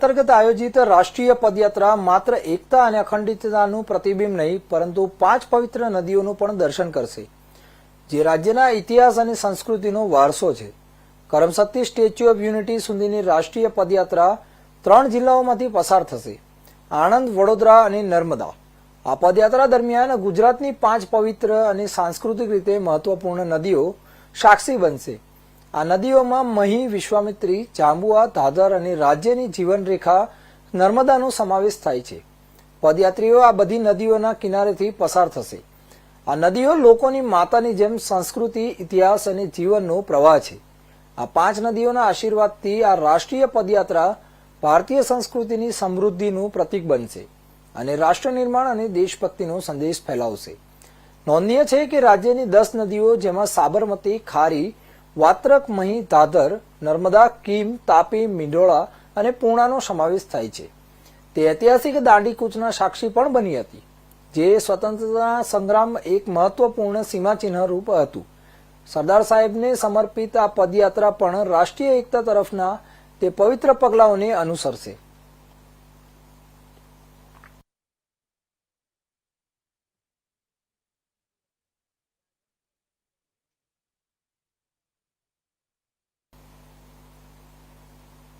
અંતર્ગત આયોજિત રાષ્ટ્રીય પદયાત્રા માત્ર એકતા અને અખંડિતતાનું પ્રતિબિંબ નહીં, પરંતુ 5 પવિત્ર નદીઓનું પણ દર્શન કરશે, જે રાજ્યના ઇતિહાસ અને સંસ્કૃતિનો વારસો છે. કરમસદથી સ્ટેચ્યુ ઓફ યુનિટી સુધીની રાષ્ટ્રીય પદયાત્રા 3 જિલ્લાઓમાંથી પસાર થશે: આણંદ, વડોદરા અને નર્મદા. આ પદયાત્રા દરમિયાન ગુજરાતની 5 પવિત્ર અને સાંસ્કૃતિક રીતે મહત્વપૂર્ણ નદીઓ સાક્ષી બનશે. આ નદીઓમાં મહી, વિશ્વામિત્રી, જાંબુઆ, ધાધર અને રાજ્યની જીવનરેખા નર્મદાનો સમાવેશ થાય છે. પદયાત્રીઓ આ બધી નદીઓના કિનારેથી પસાર થશે. આ નદીઓ લોકોની માતાની જેમ સંસ્કૃતિ, ઇતિહાસ અને જીવનનો પ્રવાહ છે. આ 5 નદીઓના આશીર્વાદથી આ રાષ્ટ્રીય પદયાત્રા ભારતીય સંસ્કૃતિની સમૃદ્ધિનું પ્રતીક બનશે અને રાષ્ટ્ર નિર્માણ અને દેશભક્તિનો સંદેશ ફેલાવશે. નોંધનીય છે કે રાજ્યની 10 નદીઓ, જેમાં સાબરમતી, ખારી, વાત્રક, મહી, ધાધર, નર્મદા, કીમ, તાપી, મીંઢોળા અને પૂર્ણાનો સમાવેશ થાય છે. તે ઐતિહાસિક દાંડી કૂચના સાક્ષી પણ બની હતી, જે સ્વતંત્રતા સંગ્રામ એક મહત્વપૂર્ણ સીમાચિહ્ન રૂપ હતું. સરદાર સાહેબને સમર્પિત આ પદયાત્રા પણ રાષ્ટ્રીય એકતા તરફના તે પવિત્ર પગલાઓને અનુસરશે.